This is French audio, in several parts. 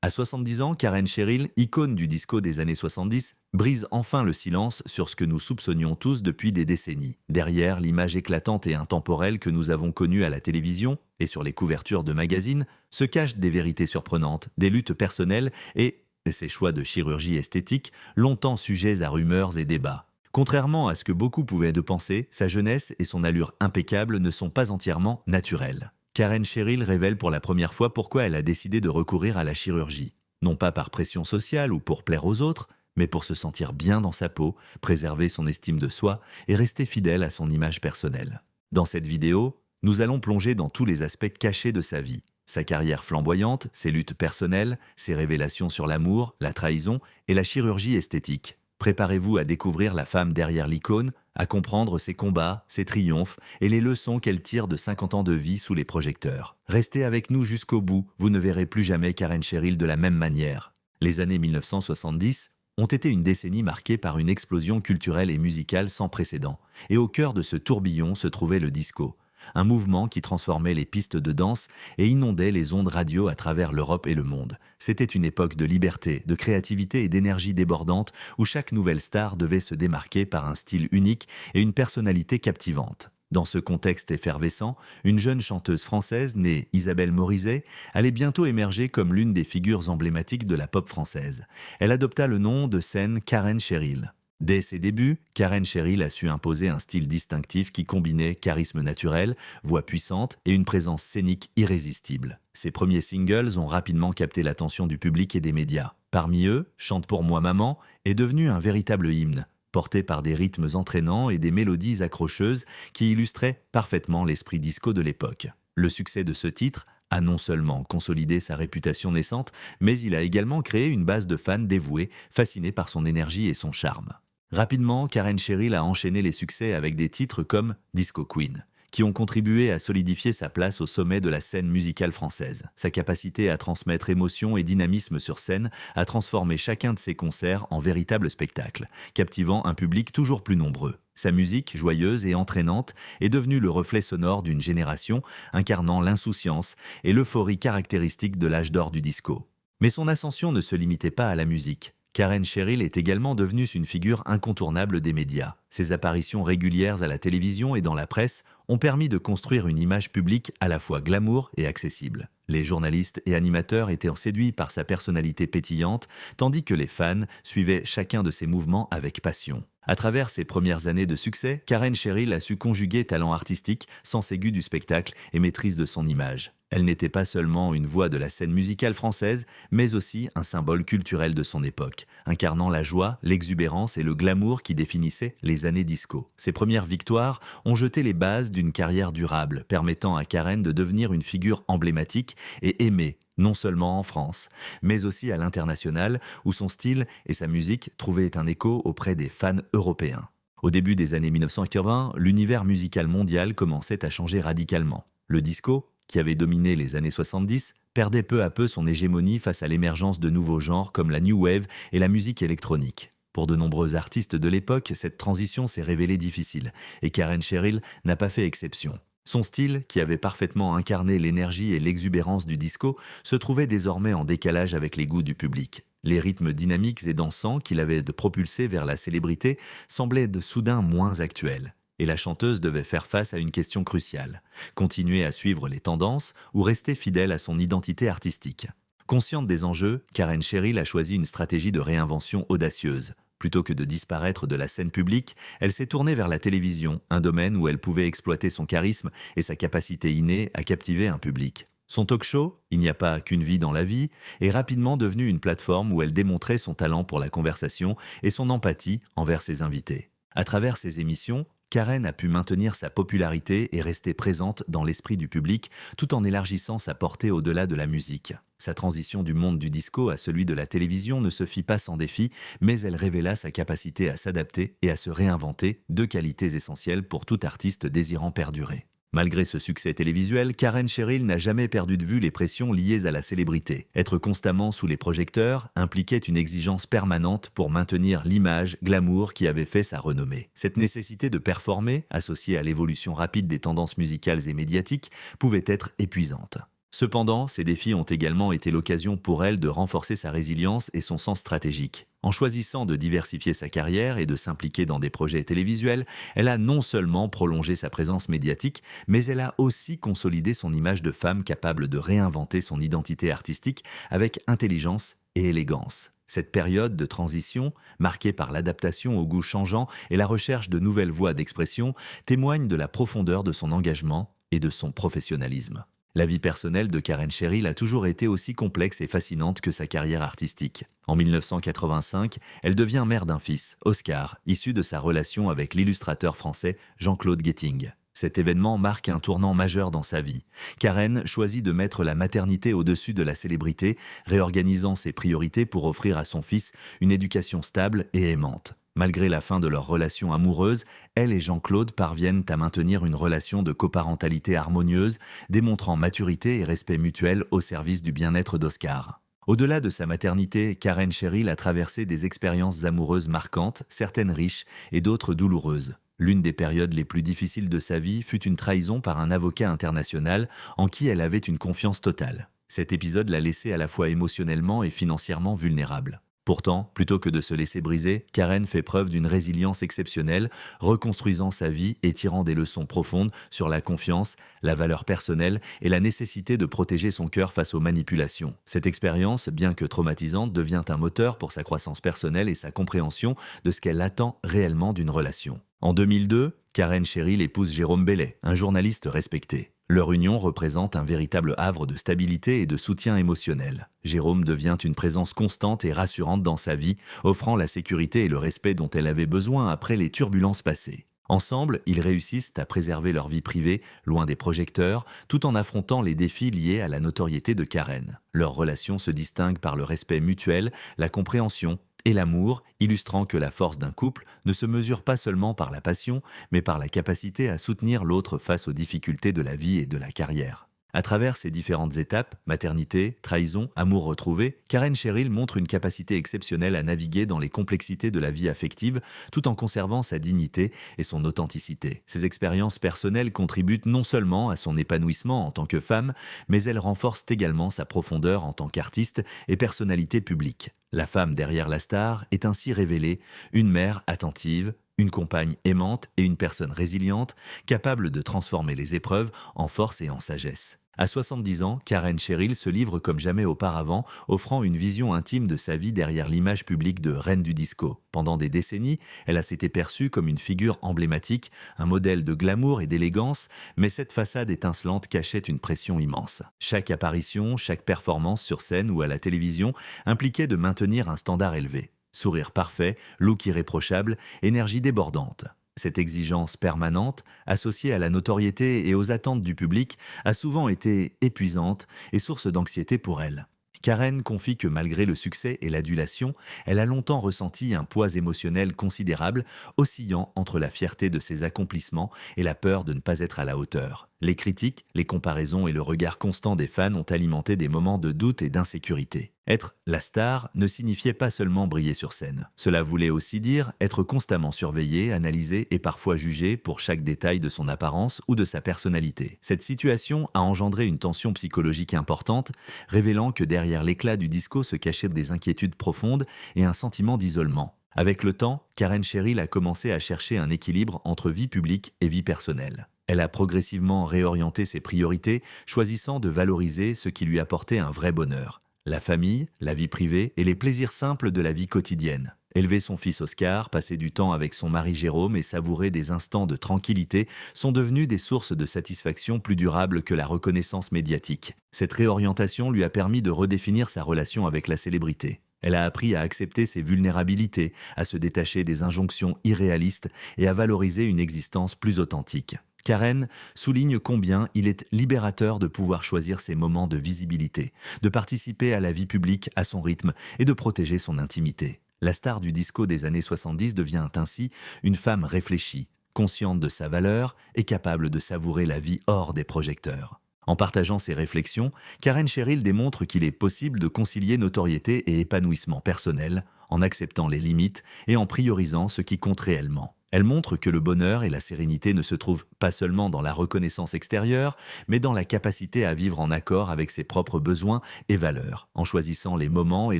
À 70 ans, Karen Cheryl, icône du disco des années 70, brise enfin le silence sur ce que nous soupçonnions tous depuis des décennies. Derrière l'image éclatante et intemporelle que nous avons connue à la télévision et sur les couvertures de magazines, se cachent des vérités surprenantes, des luttes personnelles et ses choix de chirurgie esthétique, longtemps sujets à rumeurs et débats. Contrairement à ce que beaucoup pouvaient de penser, sa jeunesse et son allure impeccable ne sont pas entièrement naturelles. Karen Cheryl révèle pour la première fois pourquoi elle a décidé de recourir à la chirurgie. Non pas par pression sociale ou pour plaire aux autres, mais pour se sentir bien dans sa peau, préserver son estime de soi et rester fidèle à son image personnelle. Dans cette vidéo, nous allons plonger dans tous les aspects cachés de sa vie. Sa carrière flamboyante, ses luttes personnelles, ses révélations sur l'amour, la trahison et la chirurgie esthétique. Préparez-vous à découvrir la femme derrière l'icône, à comprendre ses combats, ses triomphes et les leçons qu'elle tire de 50 ans de vie sous les projecteurs. Restez avec nous jusqu'au bout, vous ne verrez plus jamais Karen Cheryl de la même manière. Les années 1970 ont été une décennie marquée par une explosion culturelle et musicale sans précédent. Et au cœur de ce tourbillon se trouvait le disco. Un mouvement qui transformait les pistes de danse et inondait les ondes radio à travers l'Europe et le monde. C'était une époque de liberté, de créativité et d'énergie débordante où chaque nouvelle star devait se démarquer par un style unique et une personnalité captivante. Dans ce contexte effervescent, une jeune chanteuse française née Isabelle Morizet allait bientôt émerger comme l'une des figures emblématiques de la pop française. Elle adopta le nom de scène Karen Cheryl. Dès ses débuts, Karen Cheryl a su imposer un style distinctif qui combinait charisme naturel, voix puissante et une présence scénique irrésistible. Ses premiers singles ont rapidement capté l'attention du public et des médias. Parmi eux, Chante pour moi maman est devenu un véritable hymne, porté par des rythmes entraînants et des mélodies accrocheuses qui illustraient parfaitement l'esprit disco de l'époque. Le succès de ce titre a non seulement consolidé sa réputation naissante, mais il a également créé une base de fans dévoués, fascinés par son énergie et son charme. Rapidement, Karen Cheryl a enchaîné les succès avec des titres comme Disco Queen, qui ont contribué à solidifier sa place au sommet de la scène musicale française. Sa capacité à transmettre émotion et dynamisme sur scène a transformé chacun de ses concerts en véritable spectacle, captivant un public toujours plus nombreux. Sa musique, joyeuse et entraînante, est devenue le reflet sonore d'une génération, incarnant l'insouciance et l'euphorie caractéristique de l'âge d'or du disco. Mais son ascension ne se limitait pas à la musique. Karen Cheryl est également devenue une figure incontournable des médias. Ses apparitions régulières à la télévision et dans la presse ont permis de construire une image publique à la fois glamour et accessible. Les journalistes et animateurs étaient séduits par sa personnalité pétillante, tandis que les fans suivaient chacun de ses mouvements avec passion. À travers ses premières années de succès, Karen Cheryl a su conjuguer talent artistique, sens aigu du spectacle et maîtrise de son image. Elle n'était pas seulement une voix de la scène musicale française, mais aussi un symbole culturel de son époque, incarnant la joie, l'exubérance et le glamour qui définissaient les années disco. Ses premières victoires ont jeté les bases d'une carrière durable, permettant à Karen de devenir une figure emblématique et aimée, non seulement en France, mais aussi à l'international, où son style et sa musique trouvaient un écho auprès des fans européens. Au début des années 1980, l'univers musical mondial commençait à changer radicalement. Le disco, qui avait dominé les années 70, perdait peu à peu son hégémonie face à l'émergence de nouveaux genres comme la new wave et la musique électronique. Pour de nombreux artistes de l'époque, cette transition s'est révélée difficile, et Karen Cheryl n'a pas fait exception. Son style, qui avait parfaitement incarné l'énergie et l'exubérance du disco, se trouvait désormais en décalage avec les goûts du public. Les rythmes dynamiques et dansants qu'il avait propulsés vers la célébrité semblaient de soudain moins actuels. Et la chanteuse devait faire face à une question cruciale: continuer à suivre les tendances ou rester fidèle à son identité artistique. Consciente des enjeux, Karen Cheryl a choisi une stratégie de réinvention audacieuse. Plutôt que de disparaître de la scène publique, elle s'est tournée vers la télévision, un domaine où elle pouvait exploiter son charisme et sa capacité innée à captiver un public. Son talk-show, Il n'y a pas qu'une vie dans la vie, est rapidement devenu une plateforme où elle démontrait son talent pour la conversation et son empathie envers ses invités. À travers ses émissions, Karen a pu maintenir sa popularité et rester présente dans l'esprit du public tout en élargissant sa portée au-delà de la musique. Sa transition du monde du disco à celui de la télévision ne se fit pas sans défi, mais elle révéla sa capacité à s'adapter et à se réinventer, deux qualités essentielles pour tout artiste désirant perdurer. Malgré ce succès télévisuel, Karen Cheryl n'a jamais perdu de vue les pressions liées à la célébrité. Être constamment sous les projecteurs impliquait une exigence permanente pour maintenir l'image glamour qui avait fait sa renommée. Cette nécessité de performer, associée à l'évolution rapide des tendances musicales et médiatiques, pouvait être épuisante. Cependant, ces défis ont également été l'occasion pour elle de renforcer sa résilience et son sens stratégique. En choisissant de diversifier sa carrière et de s'impliquer dans des projets télévisuels, elle a non seulement prolongé sa présence médiatique, mais elle a aussi consolidé son image de femme capable de réinventer son identité artistique avec intelligence et élégance. Cette période de transition, marquée par l'adaptation aux goûts changeants et la recherche de nouvelles voies d'expression, témoigne de la profondeur de son engagement et de son professionnalisme. La vie personnelle de Karen Cheryl a toujours été aussi complexe et fascinante que sa carrière artistique. En 1985, elle devient mère d'un fils, Oscar, issu de sa relation avec l'illustrateur français Jean-Claude Guetting. Cet événement marque un tournant majeur dans sa vie. Karen choisit de mettre la maternité au-dessus de la célébrité, réorganisant ses priorités pour offrir à son fils une éducation stable et aimante. Malgré la fin de leur relation amoureuse, elle et Jean-Claude parviennent à maintenir une relation de coparentalité harmonieuse, démontrant maturité et respect mutuel au service du bien-être d'Oscar. Au-delà de sa maternité, Karen Cheryl a traversé des expériences amoureuses marquantes, certaines riches et d'autres douloureuses. L'une des périodes les plus difficiles de sa vie fut une trahison par un avocat international en qui elle avait une confiance totale. Cet épisode l'a laissée à la fois émotionnellement et financièrement vulnérable. Pourtant, plutôt que de se laisser briser, Karen fait preuve d'une résilience exceptionnelle, reconstruisant sa vie et tirant des leçons profondes sur la confiance, la valeur personnelle et la nécessité de protéger son cœur face aux manipulations. Cette expérience, bien que traumatisante, devient un moteur pour sa croissance personnelle et sa compréhension de ce qu'elle attend réellement d'une relation. En 2002, Karen Cheryl épouse Jérôme Bellet, un journaliste respecté. Leur union représente un véritable havre de stabilité et de soutien émotionnel. Jérôme devient une présence constante et rassurante dans sa vie, offrant la sécurité et le respect dont elle avait besoin après les turbulences passées. Ensemble, ils réussissent à préserver leur vie privée, loin des projecteurs, tout en affrontant les défis liés à la notoriété de Karen. Leur relation se distingue par le respect mutuel, la compréhension et l'amour, illustrant que la force d'un couple ne se mesure pas seulement par la passion, mais par la capacité à soutenir l'autre face aux difficultés de la vie et de la carrière. À travers ces différentes étapes, maternité, trahison, amour retrouvé, Karen Cheryl montre une capacité exceptionnelle à naviguer dans les complexités de la vie affective tout en conservant sa dignité et son authenticité. Ces expériences personnelles contribuent non seulement à son épanouissement en tant que femme, mais elles renforcent également sa profondeur en tant qu'artiste et personnalité publique. La femme derrière la star est ainsi révélée, une mère attentive, une compagne aimante et une personne résiliente, capable de transformer les épreuves en force et en sagesse. À 70 ans, Karen Cheryl se livre comme jamais auparavant, offrant une vision intime de sa vie derrière l'image publique de reine du disco. Pendant des décennies, elle a été perçue comme une figure emblématique, un modèle de glamour et d'élégance, mais cette façade étincelante cachait une pression immense. Chaque apparition, chaque performance sur scène ou à la télévision impliquait de maintenir un standard élevé. Sourire parfait, look irréprochable, énergie débordante. Cette exigence permanente, associée à la notoriété et aux attentes du public, a souvent été épuisante et source d'anxiété pour elle. Karen confie que malgré le succès et l'adulation, elle a longtemps ressenti un poids émotionnel considérable, oscillant entre la fierté de ses accomplissements et la peur de ne pas être à la hauteur. Les critiques, les comparaisons et le regard constant des fans ont alimenté des moments de doute et d'insécurité. Être la star ne signifiait pas seulement briller sur scène. Cela voulait aussi dire être constamment surveillé, analysé et parfois jugé pour chaque détail de son apparence ou de sa personnalité. Cette situation a engendré une tension psychologique importante, révélant que derrière l'éclat du disco se cachaient des inquiétudes profondes et un sentiment d'isolement. Avec le temps, Karen Cheryl a commencé à chercher un équilibre entre vie publique et vie personnelle. Elle a progressivement réorienté ses priorités, choisissant de valoriser ce qui lui apportait un vrai bonheur. La famille, la vie privée et les plaisirs simples de la vie quotidienne. Élever son fils Oscar, passer du temps avec son mari Jérôme et savourer des instants de tranquillité sont devenus des sources de satisfaction plus durables que la reconnaissance médiatique. Cette réorientation lui a permis de redéfinir sa relation avec la célébrité. Elle a appris à accepter ses vulnérabilités, à se détacher des injonctions irréalistes et à valoriser une existence plus authentique. Karen souligne combien il est libérateur de pouvoir choisir ses moments de visibilité, de participer à la vie publique à son rythme et de protéger son intimité. La star du disco des années 70 devient ainsi une femme réfléchie, consciente de sa valeur et capable de savourer la vie hors des projecteurs. En partageant ses réflexions, Karen Cheryl démontre qu'il est possible de concilier notoriété et épanouissement personnel en acceptant les limites et en priorisant ce qui compte réellement. Elle montre que le bonheur et la sérénité ne se trouvent pas seulement dans la reconnaissance extérieure, mais dans la capacité à vivre en accord avec ses propres besoins et valeurs, en choisissant les moments et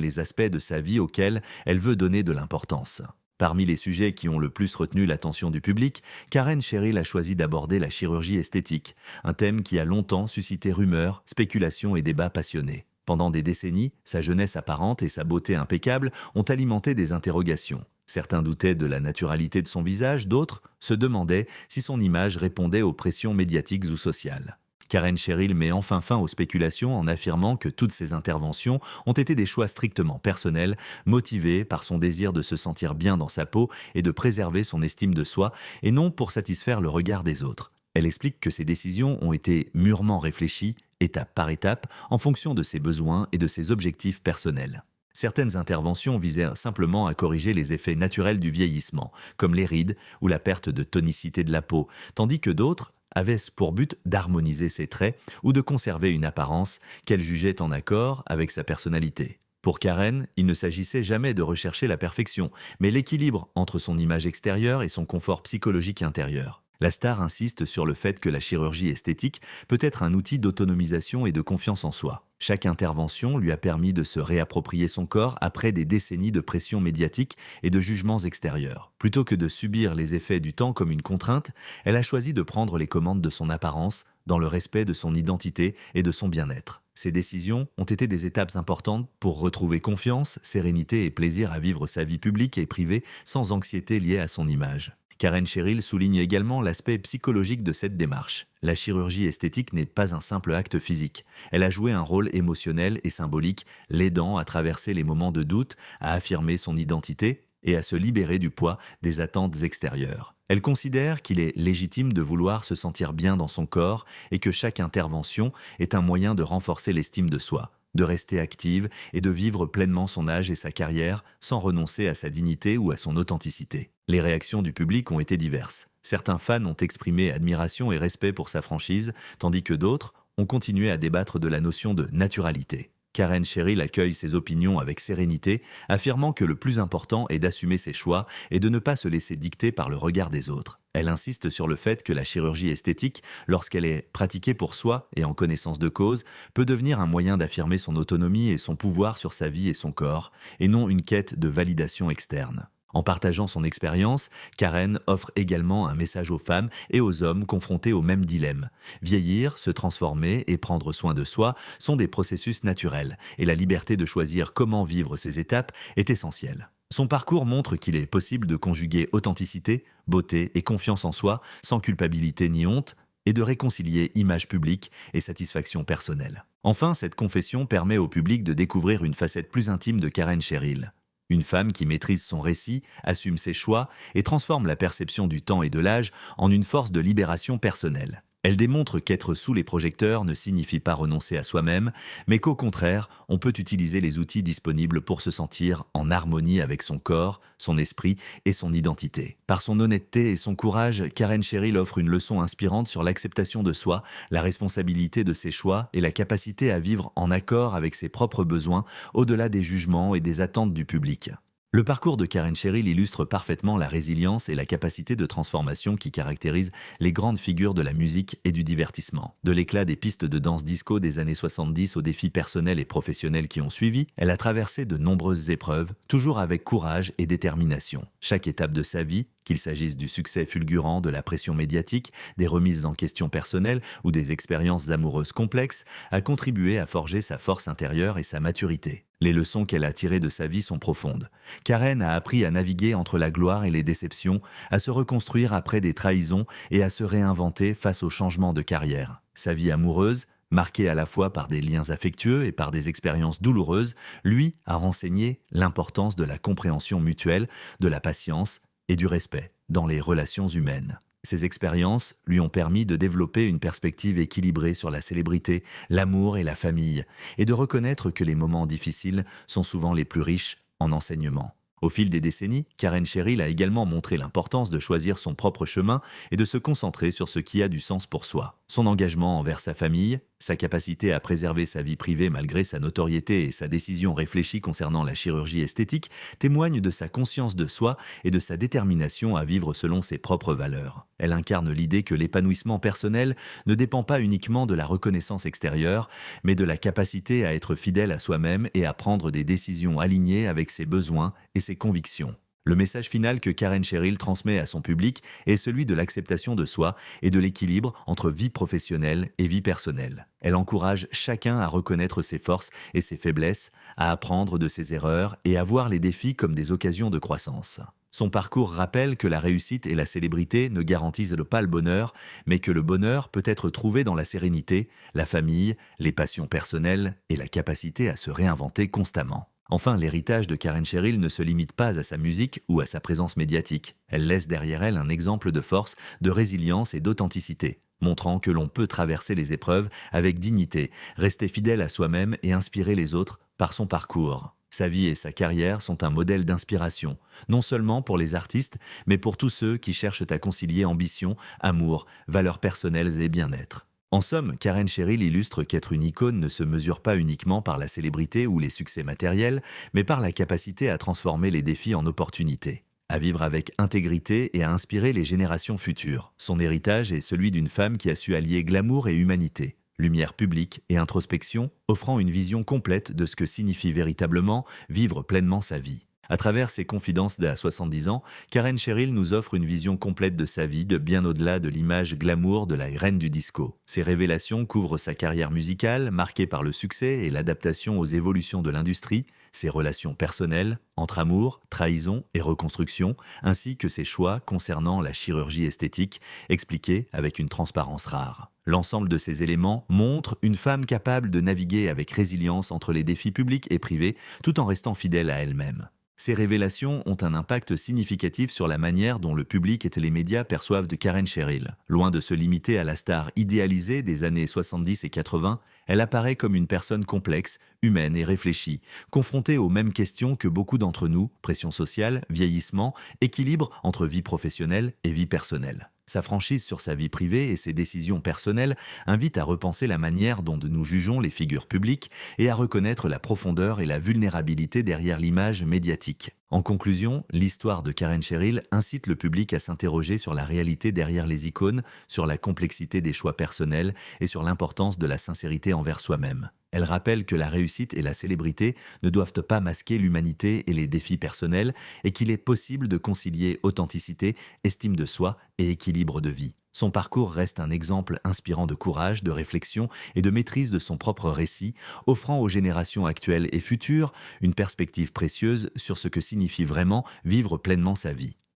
les aspects de sa vie auxquels elle veut donner de l'importance. Parmi les sujets qui ont le plus retenu l'attention du public, Karen Cheryl a choisi d'aborder la chirurgie esthétique, un thème qui a longtemps suscité rumeurs, spéculations et débats passionnés. Pendant des décennies, sa jeunesse apparente et sa beauté impeccable ont alimenté des interrogations. Certains doutaient de la naturalité de son visage, d'autres se demandaient si son image répondait aux pressions médiatiques ou sociales. Karen Cheryl met enfin fin aux spéculations en affirmant que toutes ses interventions ont été des choix strictement personnels, motivés par son désir de se sentir bien dans sa peau et de préserver son estime de soi, et non pour satisfaire le regard des autres. Elle explique que ses décisions ont été mûrement réfléchies, étape par étape, en fonction de ses besoins et de ses objectifs personnels. Certaines interventions visaient simplement à corriger les effets naturels du vieillissement, comme les rides ou la perte de tonicité de la peau, tandis que d'autres avaient pour but d'harmoniser ses traits ou de conserver une apparence qu'elle jugeait en accord avec sa personnalité. Pour Karen, il ne s'agissait jamais de rechercher la perfection, mais l'équilibre entre son image extérieure et son confort psychologique intérieur. La star insiste sur le fait que la chirurgie esthétique peut être un outil d'autonomisation et de confiance en soi. Chaque intervention lui a permis de se réapproprier son corps après des décennies de pression médiatique et de jugements extérieurs. Plutôt que de subir les effets du temps comme une contrainte, elle a choisi de prendre les commandes de son apparence, dans le respect de son identité et de son bien-être. Ces décisions ont été des étapes importantes pour retrouver confiance, sérénité et plaisir à vivre sa vie publique et privée sans anxiété liée à son image. Karen Cheryl souligne également l'aspect psychologique de cette démarche. La chirurgie esthétique n'est pas un simple acte physique. Elle a joué un rôle émotionnel et symbolique, l'aidant à traverser les moments de doute, à affirmer son identité et à se libérer du poids des attentes extérieures. Elle considère qu'il est légitime de vouloir se sentir bien dans son corps et que chaque intervention est un moyen de renforcer l'estime de soi, de rester active et de vivre pleinement son âge et sa carrière sans renoncer à sa dignité ou à son authenticité. Les réactions du public ont été diverses. Certains fans ont exprimé admiration et respect pour sa franchise, tandis que d'autres ont continué à débattre de la notion de naturalité. Karen Cheryl accueille ses opinions avec sérénité, affirmant que le plus important est d'assumer ses choix et de ne pas se laisser dicter par le regard des autres. Elle insiste sur le fait que la chirurgie esthétique, lorsqu'elle est pratiquée pour soi et en connaissance de cause, peut devenir un moyen d'affirmer son autonomie et son pouvoir sur sa vie et son corps, et non une quête de validation externe. En partageant son expérience, Karen offre également un message aux femmes et aux hommes confrontés au même dilemme. Vieillir, se transformer et prendre soin de soi sont des processus naturels, et la liberté de choisir comment vivre ces étapes est essentielle. Son parcours montre qu'il est possible de conjuguer authenticité, beauté et confiance en soi sans culpabilité ni honte, et de réconcilier image publique et satisfaction personnelle. Enfin, cette confession permet au public de découvrir une facette plus intime de Karen Cheryl. Une femme qui maîtrise son récit, assume ses choix et transforme la perception du temps et de l'âge en une force de libération personnelle. Elle démontre qu'être sous les projecteurs ne signifie pas renoncer à soi-même, mais qu'au contraire, on peut utiliser les outils disponibles pour se sentir en harmonie avec son corps, son esprit et son identité. Par son honnêteté et son courage, Karen Cheryl offre une leçon inspirante sur l'acceptation de soi, la responsabilité de ses choix et la capacité à vivre en accord avec ses propres besoins au-delà des jugements et des attentes du public. Le parcours de Karen Cheryl illustre parfaitement la résilience et la capacité de transformation qui caractérisent les grandes figures de la musique et du divertissement. De l'éclat des pistes de danse disco des années 70 aux défis personnels et professionnels qui ont suivi, elle a traversé de nombreuses épreuves, toujours avec courage et détermination. Chaque étape de sa vie, qu'il s'agisse du succès fulgurant, de la pression médiatique, des remises en question personnelles ou des expériences amoureuses complexes, a contribué à forger sa force intérieure et sa maturité. Les leçons qu'elle a tirées de sa vie sont profondes. Karen a appris à naviguer entre la gloire et les déceptions, à se reconstruire après des trahisons et à se réinventer face aux changements de carrière. Sa vie amoureuse, marquée à la fois par des liens affectueux et par des expériences douloureuses, lui a renseigné l'importance de la compréhension mutuelle, de la patience et du respect dans les relations humaines. Ces expériences lui ont permis de développer une perspective équilibrée sur la célébrité, l'amour et la famille, et de reconnaître que les moments difficiles sont souvent les plus riches en enseignements. Au fil des décennies, Karen Cheryl a également montré l'importance de choisir son propre chemin et de se concentrer sur ce qui a du sens pour soi. Son engagement envers sa famille, sa capacité à préserver sa vie privée malgré sa notoriété et sa décision réfléchie concernant la chirurgie esthétique témoignent de sa conscience de soi et de sa détermination à vivre selon ses propres valeurs. Elle incarne l'idée que l'épanouissement personnel ne dépend pas uniquement de la reconnaissance extérieure, mais de la capacité à être fidèle à soi-même et à prendre des décisions alignées avec ses besoins et ses convictions. Le message final que Karen Cheryl transmet à son public est celui de l'acceptation de soi et de l'équilibre entre vie professionnelle et vie personnelle. Elle encourage chacun à reconnaître ses forces et ses faiblesses, à apprendre de ses erreurs et à voir les défis comme des occasions de croissance. Son parcours rappelle que la réussite et la célébrité ne garantissent pas le bonheur, mais que le bonheur peut être trouvé dans la sérénité, la famille, les passions personnelles et la capacité à se réinventer constamment. Enfin, l'héritage de Karen Cheryl ne se limite pas à sa musique ou à sa présence médiatique. Elle laisse derrière elle un exemple de force, de résilience et d'authenticité, montrant que l'on peut traverser les épreuves avec dignité, rester fidèle à soi-même et inspirer les autres par son parcours. Sa vie et sa carrière sont un modèle d'inspiration, non seulement pour les artistes, mais pour tous ceux qui cherchent à concilier ambition, amour, valeurs personnelles et bien-être. En somme, Karen Cheryl illustre qu'être une icône ne se mesure pas uniquement par la célébrité ou les succès matériels, mais par la capacité à transformer les défis en opportunités, à vivre avec intégrité et à inspirer les générations futures. Son héritage est celui d'une femme qui a su allier glamour et humanité, lumière publique et introspection, offrant une vision complète de ce que signifie véritablement vivre pleinement sa vie. À travers ses confidences d'à 70 ans, Karen Cheryl nous offre une vision complète de sa vie, de bien au-delà de l'image glamour de la reine du disco. Ses révélations couvrent sa carrière musicale, marquée par le succès et l'adaptation aux évolutions de l'industrie, ses relations personnelles, entre amour, trahison et reconstruction, ainsi que ses choix concernant la chirurgie esthétique, expliqués avec une transparence rare. L'ensemble de ces éléments montre une femme capable de naviguer avec résilience entre les défis publics et privés, tout en restant fidèle à elle-même. Ces révélations ont un impact significatif sur la manière dont le public et les médias perçoivent de Karen Cheryl. Loin de se limiter à la star idéalisée des années 70 et 80, elle apparaît comme une personne complexe, humaine et réfléchie, confrontée aux mêmes questions que beaucoup d'entre nous, pression sociale, vieillissement, équilibre entre vie professionnelle et vie personnelle. Sa franchise sur sa vie privée et ses décisions personnelles invitent à repenser la manière dont nous jugeons les figures publiques et à reconnaître la profondeur et la vulnérabilité derrière l'image médiatique. En conclusion, l'histoire de Karen Cheryl incite le public à s'interroger sur la réalité derrière les icônes, sur la complexité des choix personnels et sur l'importance de la sincérité envers soi-même. Elle rappelle que la réussite et la célébrité ne doivent pas masquer l'humanité et les défis personnels et qu'il est possible de concilier authenticité, estime de soi et équilibre de vie. Son parcours reste un exemple inspirant de courage, de réflexion et de maîtrise de son propre récit, offrant aux générations actuelles et futures une perspective précieuse sur ce que signifie vraiment vivre pleinement sa vie.